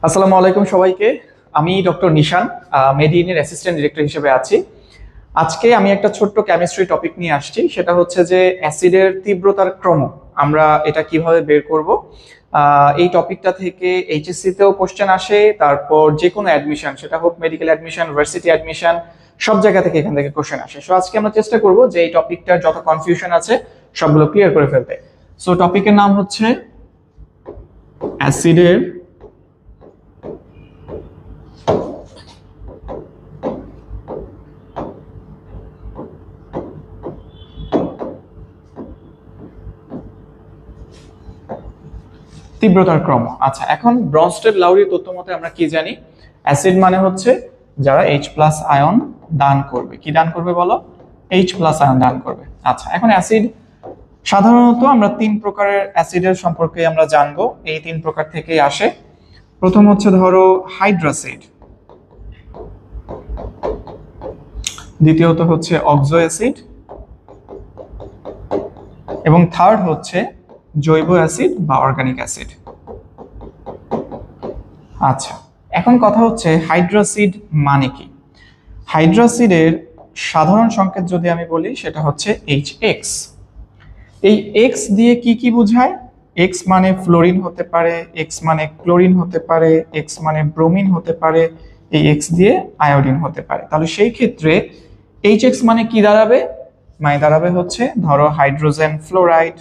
আসসালামু আলাইকুম সবাইকে। আমি ডক্টর নিশান, মেডিইনের অ্যাসিস্ট্যান্ট ডিরেক্টর হিসেবে আছি। আজকে আমি একটা ছোট্ট কেমিস্ট্রি টপিক নিয়ে আসছি, সেটা হচ্ছে যে অ্যাসিডের তীব্রতার ক্রম আমরা এটা কিভাবে বের করব। এই টপিকটা থেকে এইচএসসি তেও কোশ্চেন আসে, তারপর যে কোনো অ্যাডমিশন, সেটা হোক মেডিকেল অ্যাডমিশন, ভার্সিটি অ্যাডমিশন, সব জায়গা থেকে এখান থেকে কোশ্চেন আসে। সো আজকে আমরা চেষ্টা করব যে এই টপিকটার যত কনফিউশন আছে সবগুলো ক্লিয়ার করে ফেলতে। সো টপিকের নাম হচ্ছে অ্যাসিডের তীব্রতার ক্রম। আচ্ছা, এখন ব্রনস্টেড লাউরির তথ্য মতে আমরা কি জানি? অ্যাসিড মানে হচ্ছে যারা H প্লাস আয়ন দান করবে। কি দান করবে বলো? H প্লাস আয়ন দান করবে। আচ্ছা, এখন অ্যাসিড সাধারণত আমরা তিন প্রকারের অ্যাসিডের সম্পর্কে আমরা জানবো, এই তিন প্রকার থেকেই আসে। প্রথম হচ্ছে ধরো হাইড্রোসিড, দ্বিতীয়ত হচ্ছে অক্সো অ্যাসিড, এবং থার্ড হচ্ছে জৈব অ্যাসিড বা অর্গানিক অ্যাসিড। আচ্ছা, এখন কথা হচ্ছে হাইড্রোসিড মানে কি? হাইড্রোসিডের সাধারণ সংকেত যদি আমি বলি সেটা হচ্ছে HX। এই X দিয়ে কি কি বোঝায়? X মানে ফ্লোরিন হতে পারে, X মানে ক্লোরিন হতে পারে, X মানে ব্রোমিন হতে পারে, এই X দিয়ে আয়োডিন হতে পারে। তাহলে সেই ক্ষেত্রে HX মানে কি দাঁড়াবে? মানে দাঁড়াবে হচ্ছে ধরো hydrogen fluoride,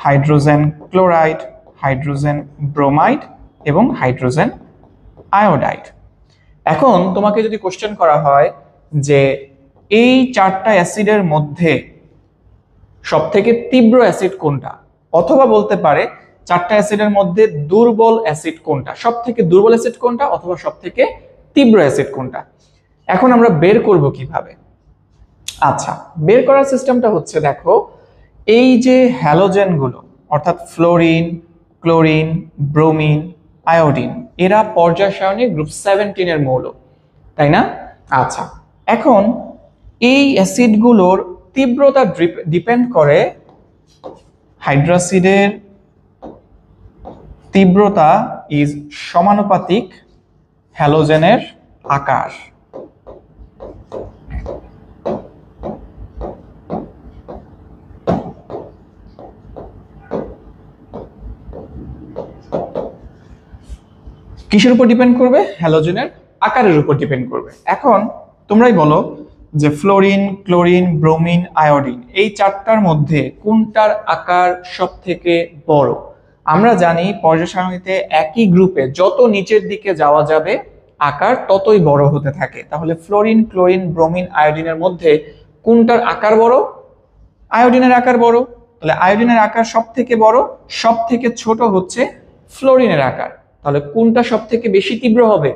hydrogen chloride, hydrogen bromide এবং হাইড্রোজেন আয়োডাইড। এখন তোমাকে যদি কোশ্চেন করা হয় যে এই চারটা অ্যাসিডের মধ্যে সবথেকে তীব্র অ্যাসিড কোনটা, অথবা বলতে পারে চারটা অ্যাসিডের মধ্যে দুর্বল অ্যাসিড কোনটা, সবথেকে দুর্বল অ্যাসিড কোনটা অথবা সবথেকে তীব্র অ্যাসিড কোনটা, এখন আমরা বের করব কিভাবে? আচ্ছা, বের করার সিস্টেমটা হচ্ছে, দেখো এই যে হ্যালোজেনগুলো অর্থাৎ ফ্লোরিন, ক্লোরিন, ব্রোমিন, আয়োডিন, এরা পর্যায় সারণী গ্রুপ 17 এর মৌল, তাই না? আচ্ছা, এখন এই অ্যাসিডগুলোর তীব্রতা ডিপেন্ড করে হাইড্রোসিডের তীব্রতা ইজ সমানুপাতিক হ্যালোজেনের আকার। কিসের উপর ডিপেন্ড করবে? হ্যালোজেনের আকারের উপর ডিপেন্ড করবে। এখন তোমরাই বলো যে ফ্লোরিন, ক্লোরিন, ব্রোমিন, আয়োডিন, এই চারটার মধ্যে কোনটার আকার সব থেকে বড়? আমরা জানি পর্যায় সারণীতে একই গ্রুপে যত নিচের দিকে যাওয়া যাবে আকার ততই বড় হতে থাকে। তাহলে ফ্লোরিন, ক্লোরিন, ব্রোমিন, আয়োডিনের মধ্যে কোনটার আকার বড়? আয়োডিনের আকার বড়। তাহলে আয়োডিনের আকার সব থেকে বড়, সব থেকে ছোট হচ্ছে ফ্লোরিনের আকার। তাহলে কোনটা সব থেকে বেশি তীব্র হবে?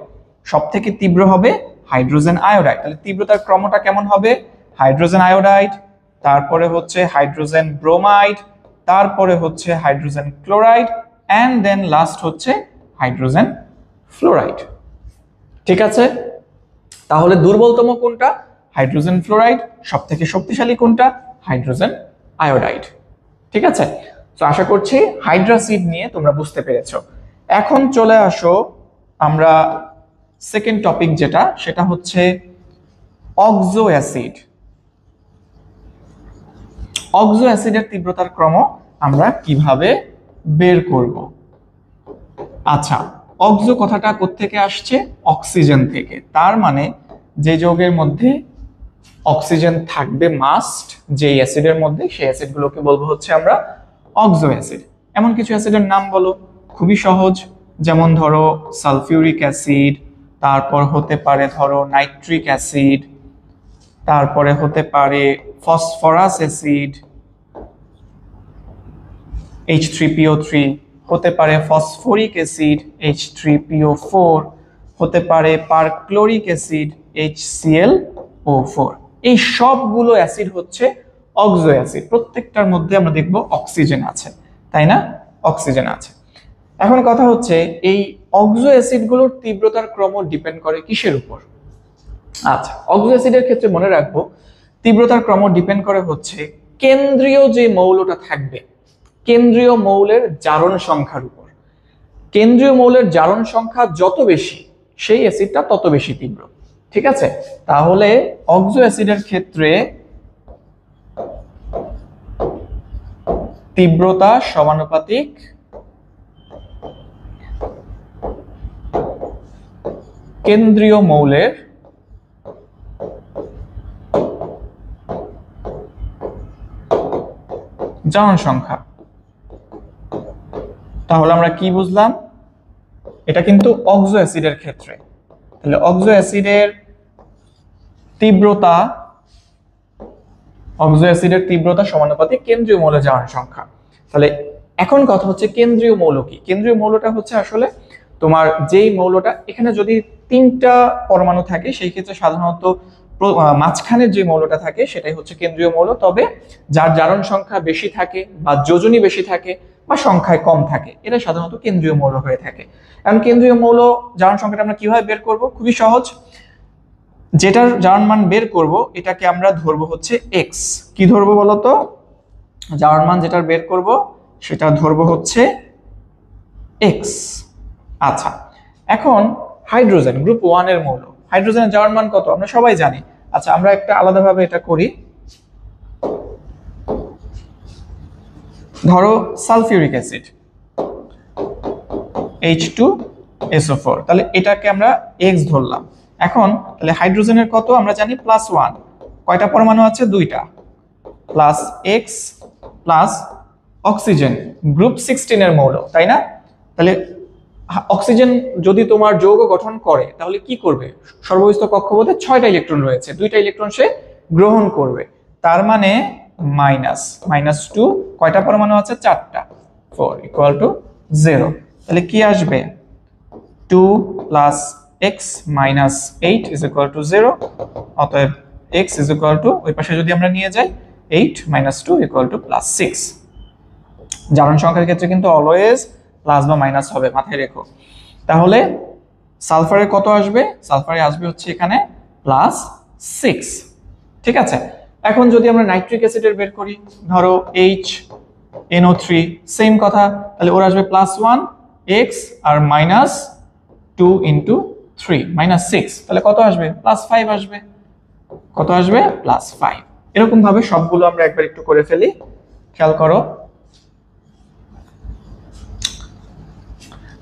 সব থেকে তীব্র হবে হাইড্রোজেন আয়োডাইড। তাহলে তীব্রতার ক্রমটা কেমন হবে? হাইড্রোজেন আয়োডাইড, তারপরে হচ্ছে হাইড্রোজেন ব্রোমাইড, তারপরে হচ্ছে hydrogen chloride, and then last হচ্ছে হাইড্রোজেন ফ্লোরাইড। ঠিক আছে, তাহলে দুর্বলতম কোনটা? Hydrogen fluoride. সব থেকে শক্তিশালী কোনটা? Hydrogen iodide. ঠিক আছে, তো আশা করছি হাইড্রোসিড নিয়ে তোমরা বুঝতে পেরেছো। এখন চলে আসো আমরা সেকেন্ড টপিক যেটা, সেটা হচ্ছে অক্সো অ্যাসিড। অক্সো অ্যাসিডের তীব্রতার ক্রম আমরা কিভাবে বের করব? আচ্ছা, অক্সো কথাটা কোত্থেকে আসছে? অক্সিজেন থেকে। তার মানে যে যৌগের মধ্যে অক্সিজেন থাকবে মাস্ট, যে অ্যাসিডের মধ্যে, সেই অ্যাসিডগুলোকে বলবো হচ্ছে আমরা অক্সো অ্যাসিড। এমন কিছু অ্যাসিডের নাম বলো, খুবই সহজ। যেমন ধরো সালফিউরিক অ্যাসিড, তারপর হতে পারে ধরো নাইট্রিক অ্যাসিড, তারপরে হতে পারে ফসফরাস অ্যাসিড H3PO3, হতে পারে ফসফরিক অ্যাসিড H3PO4, হতে পারে পারক্লোরিক অ্যাসিড HClO4। এই সবগুলো অ্যাসিড হচ্ছে অক্সো অ্যাসিড। প্রত্যেকটার মধ্যে আমরা দেখব অক্সিজেন আছে, তাই না? অক্সিজেন আছে। এখন কথা হচ্ছে এই অক্সো অ্যাসিডগুলোর তীব্রতার ক্রম ডিপেন্ড করে কিসের উপর? আচ্ছা, অক্সো অ্যাসিডের ক্ষেত্রে মনে রাখবো তীব্রতার ক্রম ডিপেন্ড করে হচ্ছে কেন্দ্রীয় যে মৌলটা থাকবে, কেন্দ্রীয় মৌলের জারণ সংখ্যার উপর। কেন্দ্রীয় মৌলের জারণ সংখ্যা যত বেশি সেই অ্যাসিডটা তত বেশি তীব্র। ঠিক আছে, তাহলে অক্সো অ্যাসিডের ক্ষেত্রে তীব্রতা সমানুপাতিক কেন্দ্রীয় মৌলের জারণ সংখ্যা। তাহলে আমরা কি বুঝলাম? এটা কিন্তু অক্সো অ্যাসিডের ক্ষেত্রে। তাহলে অক্সো অ্যাসিডের তীব্রতা সমানুপাতিক কেন্দ্রীয় মৌলের জারণ সংখ্যা। তাহলে এখন কথা হচ্ছে কেন্দ্রীয় মৌল কি? কেন্দ্রীয় মৌলটা হচ্ছে আসলে তোমার যেই মৌলটা, এখানে যদি 3টা পরমাণু থাকে সেই ক্ষেত্রে সাধারণত মাঝখানের যে মৌলটা থাকে সেটাই হচ্ছে কেন্দ্রীয় মৌল। তবে যার জারণ সংখ্যা বেশি থাকে বা যোজনী বেশি থাকে বা সংখ্যায় কম থাকে, এটা সাধারণত কেন্দ্রীয় মৌল হয়ে থাকে। এখন কেন্দ্রীয় মৌল জারণ সংখ্যাটা আমরা কিভাবে বের করব? খুবই সহজ। যেটার জারণ মান বের করব এটাকে আমরা ধরবো হচ্ছে এক্স। কি ধরবো বলতো? জারণ মান যেটার বের করব সেটা ধরবো হচ্ছে এক্স। আচ্ছা, এখন হাইড্রোজেন গ্রুপ 1 এর মৌল, হাইড্রোজেনের জারণ মান কত আমরা সবাই জানি। আচ্ছা, আমরা একটা আলাদাভাবে এটা করি। ধরো সালফিউরিক অ্যাসিড H2SO4, তাহলে এটাকে আমরা x ধরলাম। এখন তাহলে হাইড্রোজেনের কত আমরা জানি +1, কয়টা পরমাণু আছে? 2টা, plus x plus oxygen group 16 এর মৌল, তাই না? তাহলে অক্সিজেন যদি তোমার যৌগ গঠন করে তাহলে কি করবে? সর্বস্থ কক্ষপথে 6টা ইলেকট্রন রয়েছে, 2টা ইলেকট্রন সে গ্রহণ করবে, তার মানে -2, কয়টা পরমাণু আছে? 4টা, 4 = 0। তাহলে কি আসবে? 2 + x - 8 = 0। অতএব x ওই পাশে যদি আমরা নিয়ে যাই 8 - 2 = +6। জারণ সংখ্যার ক্ষেত্রে কিন্তু অলওয়েজ প্লাস বা মাইনাস হবে, মাথায় রেখো। তাহলে সালফারের কত আসবে? সালফারে আসবে হচ্ছে এখানে +6। ঠিক আছে, এখন যদি আমরা নাইট্রিক অ্যাসিডের বের করি, ধরো HNO3, সেম কথা। তাহলে ওর আসবে +1 x আর -2 × 3 -6, তাহলে কত আসবে? +5 আসবে। কত আসবে? +5। এরকম ভাবে সবগুলো আমরা একবার একটু করে ফেলি, খেয়াল করো।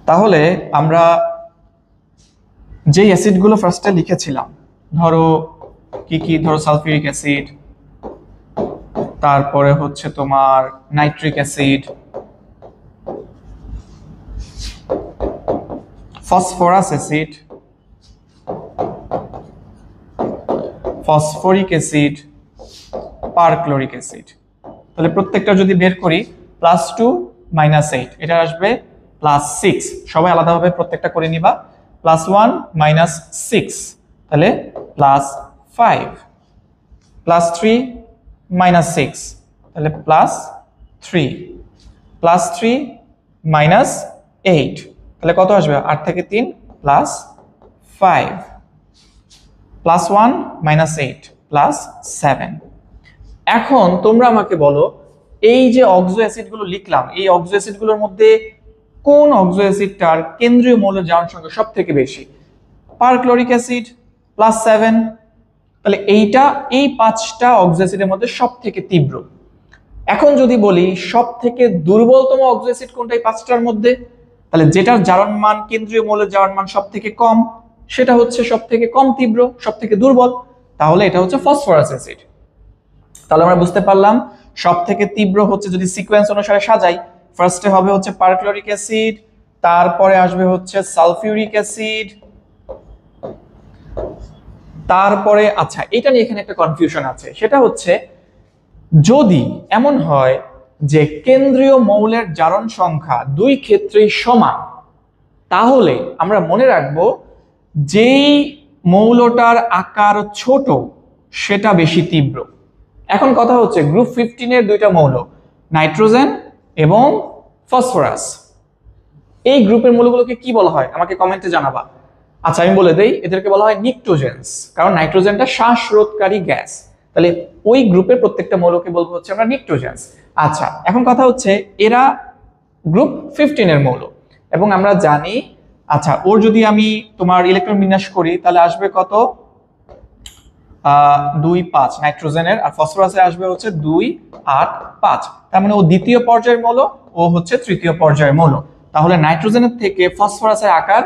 তাহলে আমরা যে অ্যাসিডগুলো ফার্স্টে লিখেছিলাম, ধরো কি কি, ধরো সালফিউরিক অ্যাসিড, তারপরে হচ্ছে তোমার nitric acid, phosphorus acid, phosphoric acid, perchloric acid. তাহলে প্রত্যেকটা যদি বের করি +2 - 8, এটা আসবে +6। সবাই আলাদাভাবে প্রত্যেকটা করে নিবা। +1 - 6, তাহলে +5, +3 - 6, তাহলে +3, +3 - 8, তাহলে কত আসবে? 8 থেকে 3 +5, +1 - 8 +7। এখন তোমরা আমাকে বলো, এই যে অক্সো অ্যাসিডগুলো লিখলাম, এই অক্সো অ্যাসিডগুলোর মধ্যে কোন অক্সো অ্যাসিডটার কেন্দ্রীয় মৌলের জারণ সংখ্যা সব থেকে বেশি? Perchloric acid +7। তাহলে এই 5টা অক্সো অ্যাসিডের মধ্যে সব থেকে তীব্র। এখন যদি বলি সব থেকে দুর্বলতম অক্সো অ্যাসিড কোনটা এই 5টার মধ্যে, তাহলে যেটার জারণ মান, কেন্দ্রীয় মৌলের জারণ মান সব থেকে কম, সেটা হচ্ছে সব থেকে কম তীব্র, সব থেকে দুর্বল। তাহলে এটা হচ্ছে ফসফরাস অ্যাসিড। তাহলে আমরা বুঝতে পারলাম সব থেকে তীব্র হচ্ছে, যদি সিকোয়েন্স অনুসারে সাজাই, ফার্স্টে হবে হচ্ছে পারক্লোরিক অ্যাসিড, তারপরে আসবে হচ্ছে সালফিউরিক অ্যাসিড, তারপরে আচ্ছা এটা নিয়ে এখানে একটা কনফিউশন আছে, সেটা হচ্ছে যদি এমন হয় যে কেন্দ্রীয় মৌলের জারণ সংখ্যা দুই ক্ষেত্রেই সমান, তাহলে আমরা মনে রাখবো যেই মৌলটার আকার ছোট সেটা বেশি তীব্র। এখন কথা হচ্ছে গ্রুপ 15 এর 2টা মৌল, নাইট্রোজেন এবং ফসফরাস, এই গ্রুপের মৌলগুলোকে কি বলা হয় আমাকে কমেন্টে জানাবা। আচ্ছা আমি বলে দেই, এদেরকে বলা হয় নিকটোজেন্স, কারণ নাইট্রোজেনটা শ্বাসরোধকারী গ্যাস। তাহলে ওই গ্রুপের প্রত্যেকটা মৌলকে বলবো হচ্ছে আমরা নিকটোজেন্স। আচ্ছা এখন কথা হচ্ছে এরা গ্রুপ 15 এর মৌল। এবং আমরা জানি, আচ্ছা ওর যদি আমি তোমার ইলেকট্রন বিন্যাস করি তাহলে আসবে কত, 2 5 নাইট্রোজেনের, আর ফসফরাসে আসবে হচ্ছে 2 8 5। তার মানে ও দ্বিতীয় পর্যায়ের মৌল, ও হচ্ছে তৃতীয় পর্যায়ের মৌল। তাহলে নাইট্রোজেনের থেকে ফসফরাসের আকার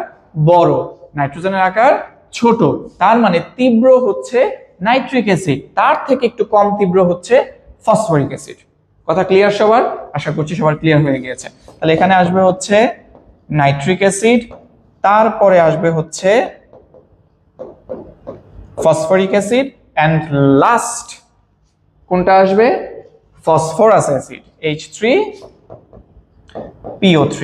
বড়, নাইট্রোজেনের আকার ছোট। তার মানে তীব্র হচ্ছে নাইট্রিক অ্যাসিড, তার থেকে একটু কম তীব্র হচ্ছে ফসফরিক অ্যাসিড। কথা ক্লিয়ার সবার? আশা করছি সবার ক্লিয়ার হয়ে গিয়েছে। তাহলে এখানে আসবে হচ্ছে নাইট্রিক অ্যাসিড, তারপরে আসবে হচ্ছে ফসফরিক অ্যাসিড, এন্ড লাস্ট কোনটা আসবে, ফসফরাস অ্যাসিড H3PO3।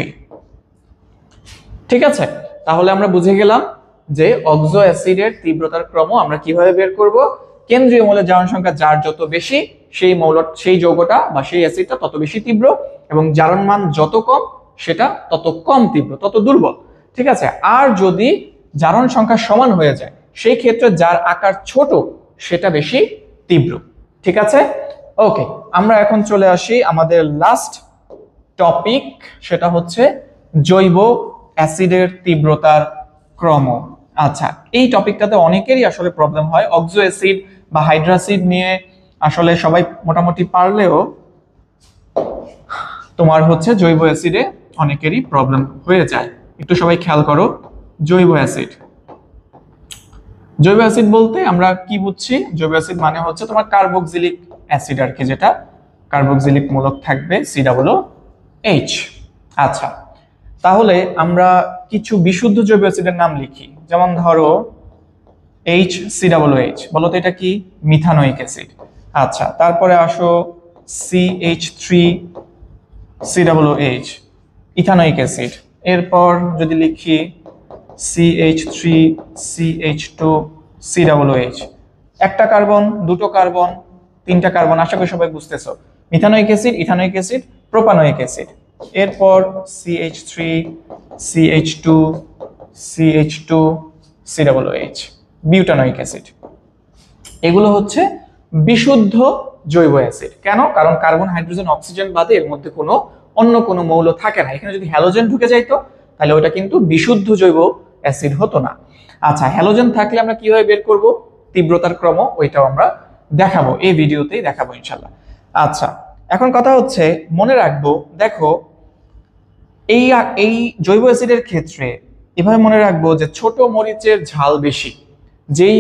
ঠিক আছে, তাহলে আমরা বুঝে গেলাম যে অক্সো অ্যাসিডের তীব্রতার ক্রম আমরা কিভাবে বের করব। কেন্দ্রীয় মৌলের জারণ সংখ্যা যার যত বেশি, সেই যৌগটা বা সেই অ্যাসিডটা তত বেশি তীব্র, এবং জারণ মান যত কম সেটা তত কম তীব্র, তত দুর্বল। ঠিক আছে, আর যদি জারণ সংখ্যা সমান হয়ে যায় সেই ক্ষেত্রে যার আকার ছোট সেটা বেশি তীব্র। ঠিক আছে, ওকে, আমরা এখন চলে আসি আমাদের লাস্ট টপিক, সেটা হচ্ছে জৈব অ্যাসিডের তীব্রতার ক্রম। আচ্ছা, এই টপিকটাতে অনেকেরই আসলে প্রবলেম হয়। অক্সো অ্যাসিড বা হাইড্রাসিড নিয়ে আসলে সবাই মোটামুটি পারলেও তোমার হচ্ছে জৈব অ্যাসিডে অনেকেরই প্রবলেম হয়ে যায়। একটু সবাই খেয়াল করো, জৈব অ্যাসিড, জৈব অ্যাসিড বলতে আমরা কি বুঝছি? জৈব অ্যাসিড মানে হচ্ছে তোমার কার্বক্সিলিক অ্যাসিড আর কি, যেটা কার্বক্সিলিক মূলক থাকবে COOH। আচ্ছা, তাহলে আমরা কিছু বিশুদ্ধ জৈব অ্যাসিডের নাম লিখি, যেমন ধরো HCOOH, বলো তো এটা কি? Methanoic acid. আচ্ছা, তারপরে আসো CH3COOH, ইথানোয়িক অ্যাসিড। এরপর যদি লিখি CH3CH2COOH, একটা কার্বন, দুটো কার্বন, তিনটা কার্বন, আশা করি সবাই বুঝতেছো। Methanoic acid, ethanoic acid, propanoic acid. এরপর CH3CH2CH2COOH, বিউটানোয়িক অ্যাসিড। এগুলো হচ্ছে বিশুদ্ধ জৈব অ্যাসিড। কেন? কারণ কার্বন, হাইড্রোজেন, অক্সিজেন বাদে এর মধ্যে অন্য কোনো মৌল থাকে না। এখানে যদি হ্যালোজেন ঢুকে যাইতো তাহলে ওটা কিন্তু বিশুদ্ধ জৈব অ্যাসিড হতো না। আচ্ছা, হ্যালোজেন থাকলে আমরা কিভাবে বের করব তীব্রতার ক্রম, ওইটাও আমরা দেখাবো, এই ভিডিওতেই দেখাবো ইনশাল্লাহ। আচ্ছা, এখন কথা হচ্ছে মনে রাখবো, দেখো এই জৈব অ্যাসিডের ক্ষেত্রে এভাবে মনে রাখবো যে ছোট মরিচের ঝাল বেশি। যেই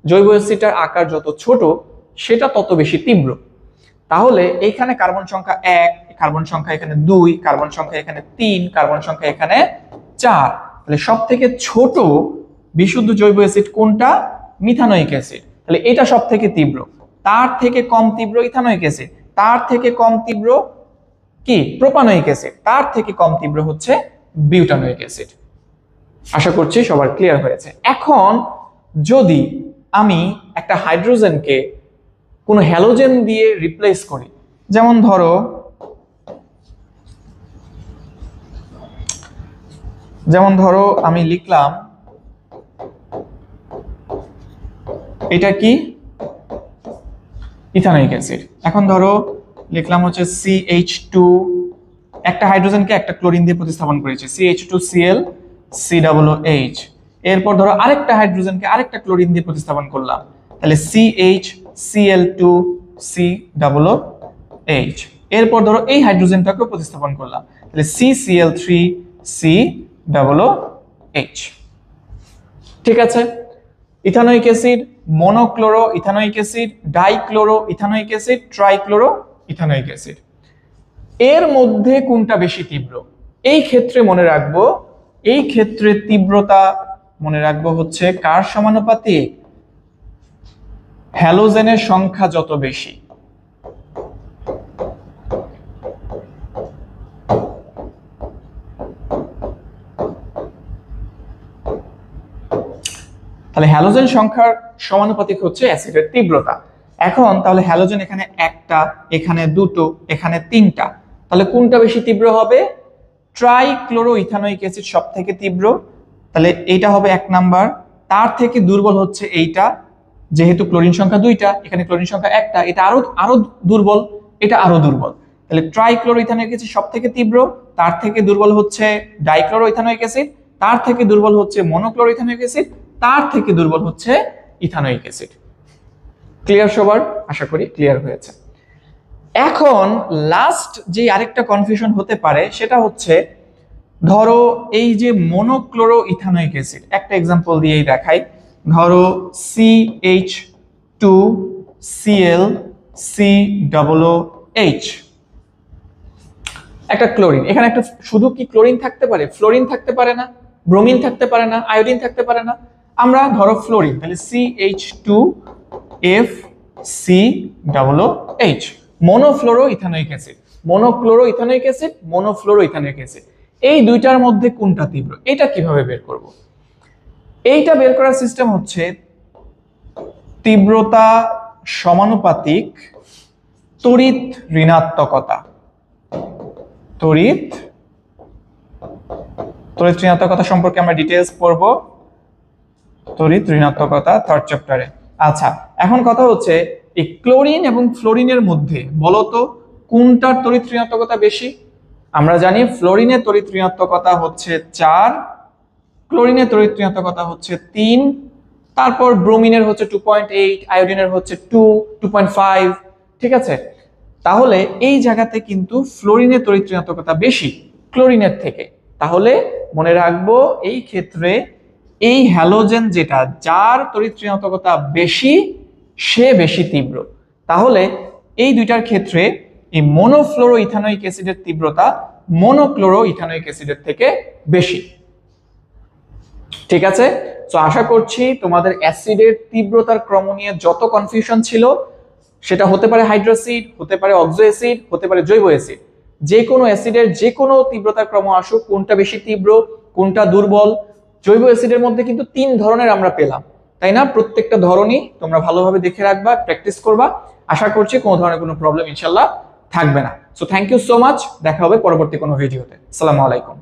জৈব অ্যাসিডটার আকার যত ছোট সেটা তত বেশি তীব্র। তাহলে এইখানে কার্বন সংখ্যা 1, কার্বন সংখ্যা এখানে 2, কার্বন সংখ্যা এখানে 3, কার্বন সংখ্যা এখানে 4। তাহলে সব থেকে ছোট বিশুদ্ধ জৈব অ্যাসিড কোনটা? Methanoic acid. তাহলে এটা সব থেকে তীব্র। তার থেকে কম তীব্র ইথানোয়িক অ্যাসিড, তার থেকে কম তীব্র কি? প্রোপানোয়িক অ্যাসিড, তার থেকে কম তীব্র হচ্ছে বিউটানোয়িক অ্যাসিড। আশা করছি সবার ক্লিয়ার হয়েছে। এখন যদি আমি একটা হাইড্রোজেনকে কোনো হ্যালোজেন দিয়ে রিপ্লেস করি, যেমন ধরো আমি লিখলাম এটা কি? Ethanoic acid. এখন ধরো লিখলাম হচ্ছে CH2, একটা হাইড্রোজেনকে একটা ক্লোরিন দিয়ে প্রতিস্থাপন করেছি, CH2Cl এরপর ধরো আরেকটা হাইড্রোজেনকে আরেকটা ক্লোরিন দিয়ে প্রতিস্থাপন করলাম, তাহলে CHCl2C এরপর ধরো এই হাইড্রোজেনটাকে প্রতিস্থাপন করলাম, তাহলে CCl3C ঠিক আছে। Ethanoic acid, monochloro ethanoic acid, dichloro ethanoic acid, trichloro ethanoic acid. এর মধ্যে কোনটা বেশি তীব্র? এই ক্ষেত্রে মনে রাখবো, এই ক্ষেত্রে তীব্রতা মনে রাখবো হচ্ছে কার সমানুপাতিক? হ্যালোজেনের সংখ্যা যত বেশি। তাহলে হ্যালোজেন সংখ্যার সমানুপাতিক হচ্ছে অ্যাসিডের তীব্রতা। এখন তাহলে হ্যালোজেন এখানে একটা, এখানে দুটো, এখানে তিনটা, তাহলে কোনটা বেশি তীব্র হবে? ট্রাইক্লোরো ইথানোয়িক অ্যাসিড সব থেকে তীব্র, তাহলে এইটা হবে 1 নাম্বার। তার থেকে দুর্বল হচ্ছে এইটা, যেহেতু ক্লোরিন সংখ্যা 2টা, এখানে ক্লোরিন সংখ্যা 1টা, এটা আরো দুর্বল, এটা আরো দুর্বল। তাহলে ট্রাইক্লোরোইথানোয়িক অ্যাসিড সব থেকে তীব্র, তার থেকে দুর্বল হচ্ছে ডাইক্লোরোইথানোয়িক অ্যাসিড, তার থেকে দুর্বল হচ্ছে মনোক্লোরোইথানোয়িক অ্যাসিড, তার থেকে দুর্বল হচ্ছে ইথানোয়িক অ্যাসিড। ক্লিয়ার সবার? আশা করি ক্লিয়ার হয়েছে। এখন লাস্ট যে আরেকটা কনফিউশন হতে পারে সেটা হচ্ছে, ধরো এই যে মনোক্লোরো ইথানোয়িক অ্যাসিড, একটা এক্সাম্পল দিয়েই দেখাই। ধরো CH2Cl, একটা ক্লোরিন। এখানে একটা শুধু কি ক্লোরিন থাকতে পারে? ফ্লোরিন থাকতে পারে না, ব্রোমিন থাকতে পারে না, আয়োডিন থাকতে পারে না। আমরা ধরো ফ্লোরিন, তাহলে CH2FCOOH, monofluoro ethanoic acid, monochloro ethanoic acid, monofluoro ethanoic acid. এই দুইটার মধ্যে কোনটা তীব্র, এটা কিভাবে বের করব? এইটা বের করার সিস্টেম হচ্ছে তীব্রতা সমানুপাতিক তড়িৎ ঋণাত্মকতা। তড়িৎ ঋণাত্মকতা সম্পর্কে আমরা ডিটেইলস পড়ব তড়িৎ ঋণাত্মকতা থার্ড চ্যাপ্টারে। আচ্ছা, এখন কথা হচ্ছে এই ক্লোরিন এবং ফ্লোরিনের মধ্যে বলতো কোনটার তড়িৎ ঋণাত্মকতা বেশি? আমরা জানি ফ্লোরিনের তড়িৎ ঋণাত্মকতা হচ্ছে 4, ক্লোরিনের তড়িৎ ঋণাত্মকতা হচ্ছে 3, তারপর ব্রোমিনের হচ্ছে 2.8, আয়োডিনের হচ্ছে 2.5। ঠিক আছে, তাহলে এই জায়গাতে কিন্তু ফ্লোরিনের তড়িৎ ঋণাত্মকতা বেশি ক্লোরিনের থেকে। তাহলে মনে রাখবো এই ক্ষেত্রে এই হ্যালোজেন যেটা, যার তড়িৎ ঋণাত্মকতা বেশি সে বেশি তীব্র। তাহলে এই দুইটার ক্ষেত্রে এই মনোফ্লোরো ইথানোয়িক অ্যাসিডের তীব্রতা মনোক্লোরো ইথানোয়িক অ্যাসিডের থেকে বেশি। ঠিক আছে, তো আশা করছি তোমাদের অ্যাসিডের তীব্রতার ক্রম নিয়ে যত কনফিউশন ছিল, সেটা হতে পারে হাইড্রোসিড, হতে পারে অক্সো অ্যাসিড, হতে পারে জৈব অ্যাসিড, যে কোনো অ্যাসিডের যে কোনো তীব্রতার ক্রম আসুক, কোনটা বেশি তীব্র কোনটা দুর্বল। জৈব অ্যাসিডের মধ্যে কিন্তু 3 ধরনের আমরা পেলাম, তাই না? প্রত্যেকটা ধরনই তোমরা ভালোভাবে দেখে রাখবা, প্র্যাকটিস করবা। আশা করছি কোনো ধরনের কোনো প্রবলেম ইনশাআল্লাহ থাকবে না। So thank you so much, দেখা হবে পরবর্তী কোনো ভিডিওতে। আসসালামু আলাইকুম।